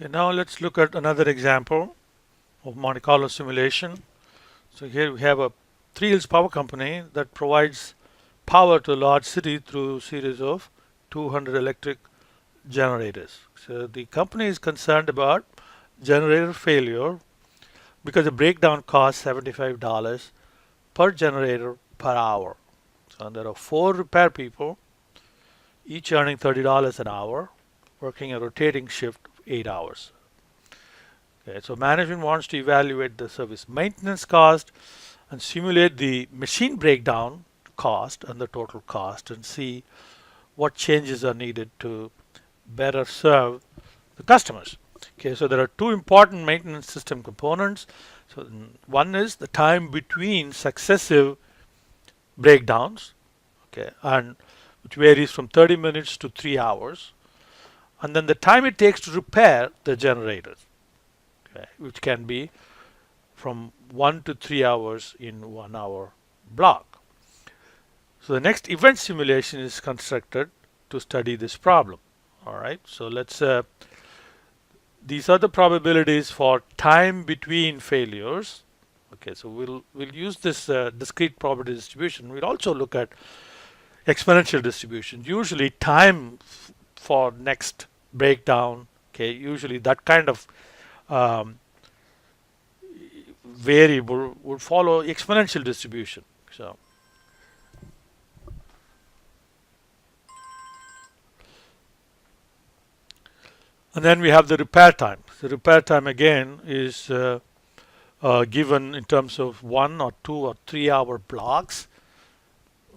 Okay, now let's look at another example of Monte Carlo simulation. So here we have a Three Hills Power Company that provides power to a large city through a series of 200 electric generators. So the company is concerned about generator failure because the breakdown costs $75 per generator per hour. So there are 4 repair people, each earning $30 an hour, working a rotating shift of 8 hours. Okay, so management wants to evaluate the service maintenance cost and simulate the machine breakdown cost and the total cost and see what changes are needed to better serve the customers. Okay, so there are 2 important maintenance system components. So one is the time between successive breakdowns, okay, and which varies from 30 minutes to 3 hours, and then the time it takes to repair the generators, okay, which can be from 1 to 3 hours in 1 hour block. So the next event simulation is constructed to study this problem. All right, so these are the probabilities for time between failures. Okay, so we'll use this discrete probability distribution. We'll also look at exponential distribution. Usually time for next breakdown, okay, usually that kind of um, variable would follow exponential distribution. So, and then we have the repair time. The repair time again is given in terms of 1 or 2 or 3 hour blocks,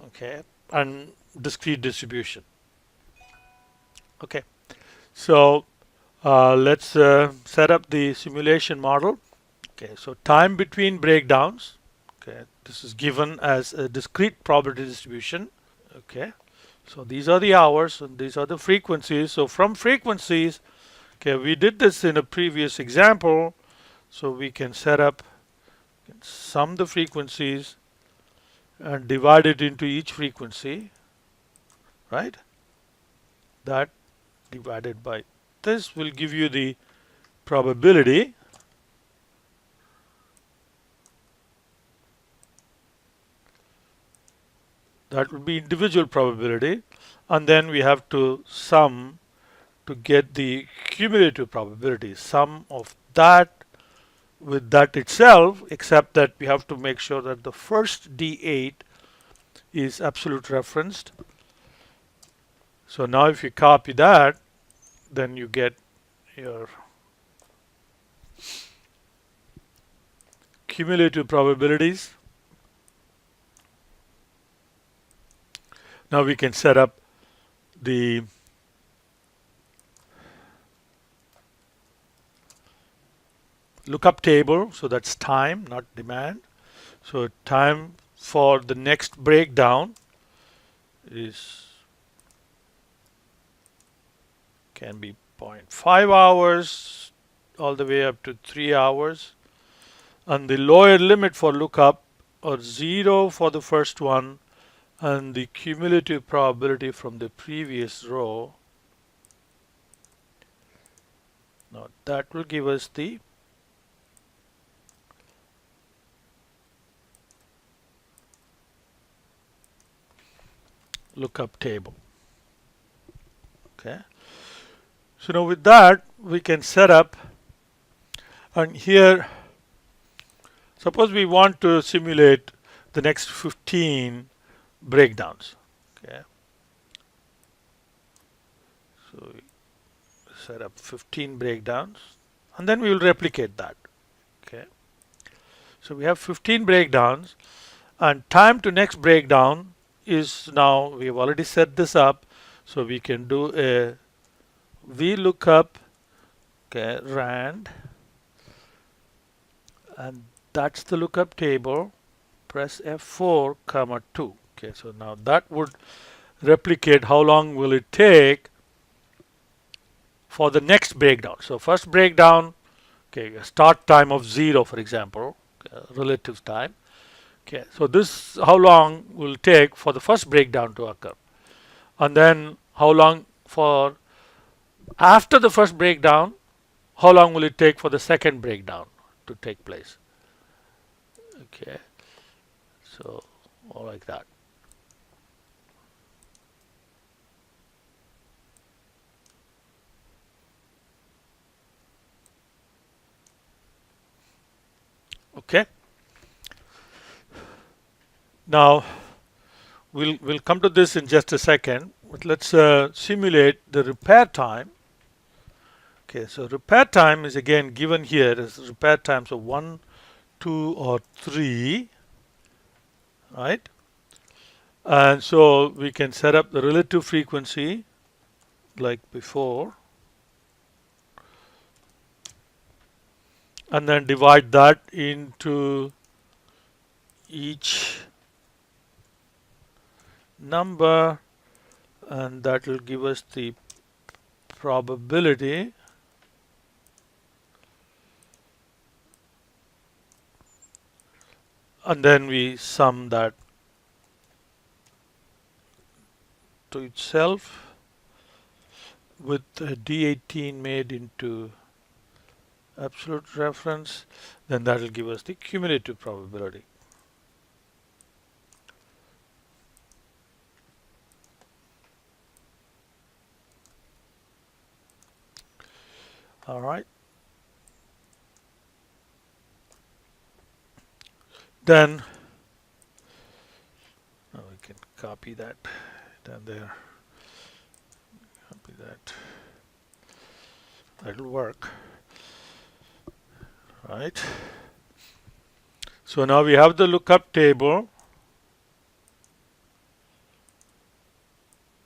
okay, and discrete distribution. Okay, so let's set up the simulation model. Okay, so time between breakdowns. Okay, this is given as a discrete probability distribution. Okay, so these are the hours and these are the frequencies. So from frequencies, okay, we did this in a previous example. So we can set up, sum the frequencies and divide it into each frequency, right? That divided by this will give you the probability. That would be individual probability, and then we have to sum to get the cumulative probability, sum of that with that itself, except that we have to make sure that the first D8 is absolute referenced. So now if you copy that, then you get your cumulative probabilities. Now we can set up the lookup table. So that's time, not demand. So time for the next breakdown is can be 0.5 hours all the way up to 3 hours, and the lower limit for lookup or 0 for the first one, and the cumulative probability from the previous row. Now that will give us the lookup table. Okay, so now with that we can set up, and here suppose we want to simulate the next 15 breakdowns. Okay, so we set up 15 breakdowns and then we will replicate that. Okay, so we have 15 breakdowns, and time to next breakdown is, now we have already set this up, so we can do a VLOOKUP, okay, rand, and that's the lookup table. Press F4 comma 2. Okay, so now that would replicate how long will it take for the next breakdown. So first breakdown, okay, a start time of 0, for example, relative time. Okay, so this how long will take for the first breakdown to occur, and then how long for after the first breakdown, how long will it take for the second breakdown to take place? Okay, so all like that. Okay. Now we'll come to this in just a second, but let's simulate the repair time. Okay, so repair time is again given here as repair times of 1, 2, or 3, right? And so we can set up the relative frequency like before, and then divide that into each number, and that will give us the probability. And then we sum that to itself with D18 made into absolute reference, then that will give us the cumulative probability. All right. Then we can copy that down there. Copy that. That'll work. Right. So now we have the lookup table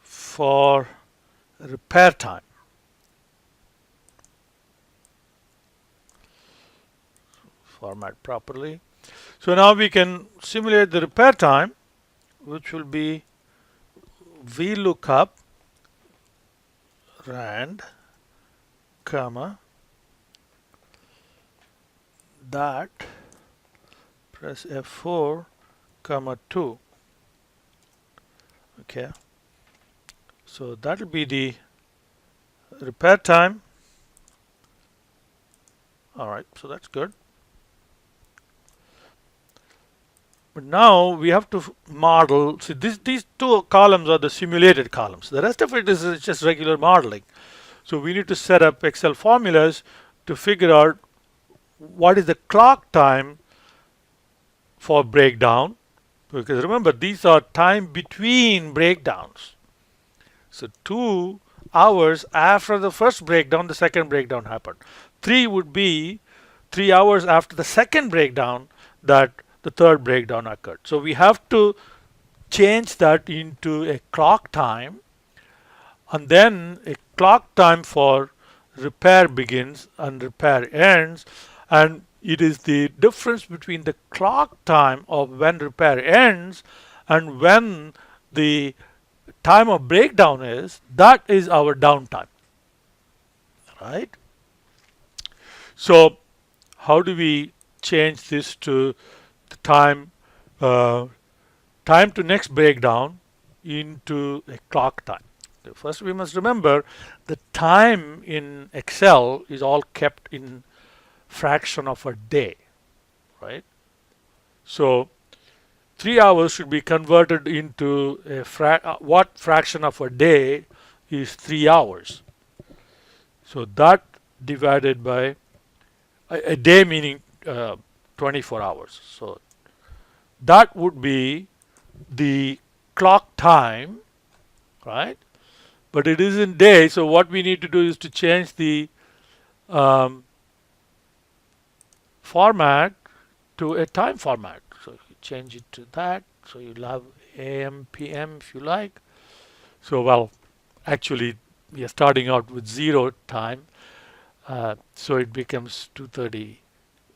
for repair time. Format properly. So now we can simulate the repair time, which will be VLOOKUP rand, comma, that, press F4, comma 2. Okay. So that will be the repair time. All right, so that's good. But now we have to model. See, these two columns are the simulated columns. The rest of it is just regular modeling. So we need to set up Excel formulas to figure out what is the clock time for breakdown. Because remember, these are time between breakdowns. So 2 hours after the first breakdown, the second breakdown happened. 3 would be 3 hours after the second breakdown that the third breakdown occurred. So we have to change that into a clock time, and then a clock time for repair begins and repair ends, and it is the difference between the clock time of when repair ends and when the time of breakdown is, that is our downtime, right? So how do we change this to the time to next breakdown into a clock time? First we must remember the time in Excel is all kept in fraction of a day, right? So 3 hours should be converted into what fraction of a day is 3 hours. So that divided by a day, meaning 24 hours. So that would be the clock time, right? But it is in days, so what we need to do is to change the format to a time format. So you change it to that, so you'll have AM, PM if you like. So well, actually we are starting out with 0 time, so it becomes 2:30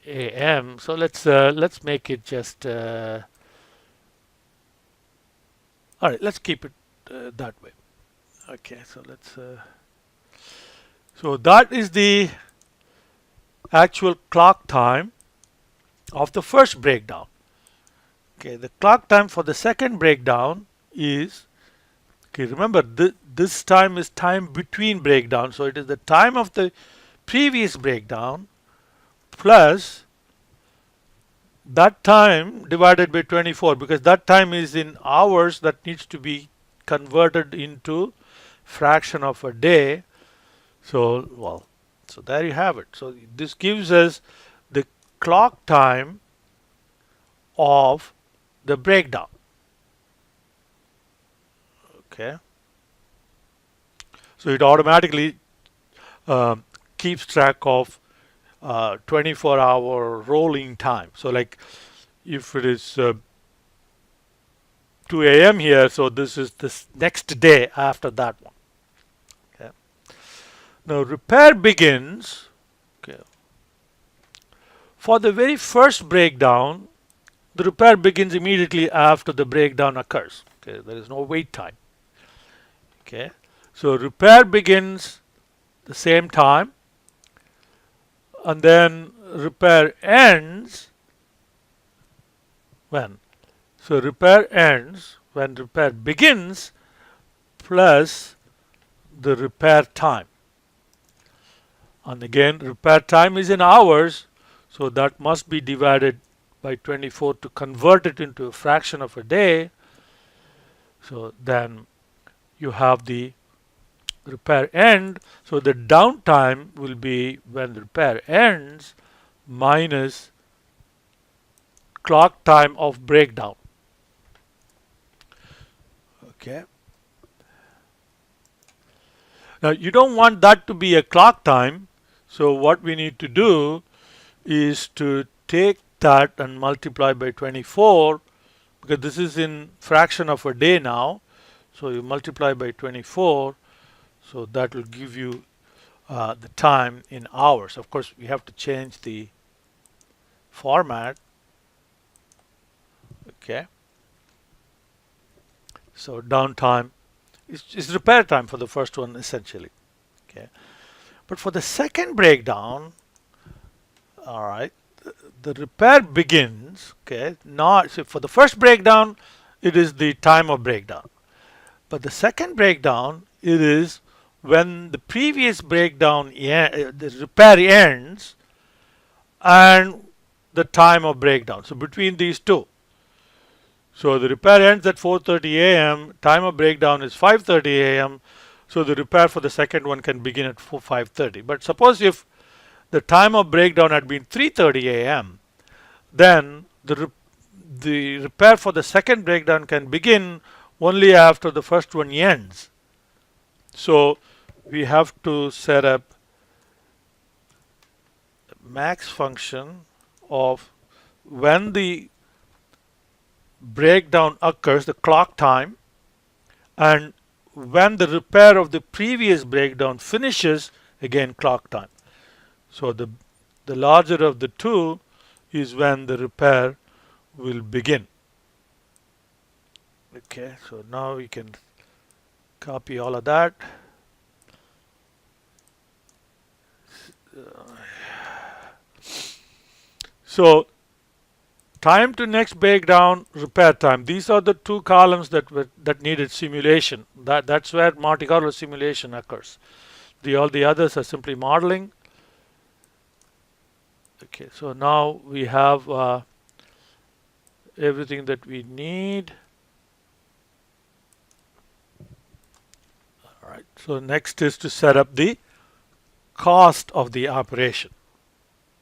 AM. So let's make it just all right, let's keep it that way. Okay, so let's so that is the actual clock time of the first breakdown. Okay, the clock time for the second breakdown is, okay, remember this time is time between breakdowns, so it is the time of the previous breakdown plus that time divided by 24, because that time is in hours that needs to be converted into fraction of a day. So, well, so there you have it. So this gives us the clock time of the breakdown. Okay. So it automatically keeps track of 24-hour rolling time. So like if it is 2 a.m. here, so this is this next day after that one. Okay. Now repair begins. Okay. For the very first breakdown, the repair begins immediately after the breakdown occurs. Okay. There is no wait time. Okay. So repair begins the same time, and then repair ends when? So repair ends when repair begins plus the repair time. And again, repair time is in hours, so that must be divided by 24 to convert it into a fraction of a day. So then you have the repair end. So the downtime will be when the repair ends minus clock time of breakdown. Okay. Now you don't want that to be a clock time. So what we need to do is to take that and multiply by 24, because this is in fraction of a day now. So you multiply by 24. So that will give you the time in hours. Of course, we have to change the format. Okay. So downtime is repair time for the first one essentially. Okay. But for the second breakdown, all right, the repair begins. Okay. Not so for the first breakdown, it is the time of breakdown. But the second breakdown, it is when the previous breakdown, the repair ends, and the time of breakdown. So between these two. So the repair ends at 4:30 a.m. Time of breakdown is 5:30 a.m. So the repair for the second one can begin at 5:30. But suppose if the time of breakdown had been 3:30 a.m., then the repair for the second breakdown can begin only after the first one ends. So we have to set up max function of when the breakdown occurs, the clock time, and when the repair of the previous breakdown finishes, again clock time. So the larger of the two is when the repair will begin. Okay, so now we can copy all of that. So time to next breakdown, repair time. These are the two columns that needed simulation. That's where Monte Carlo simulation occurs. All the others are simply modeling. Okay, so now we have everything that we need. All right. So next is to set up the cost of the operation.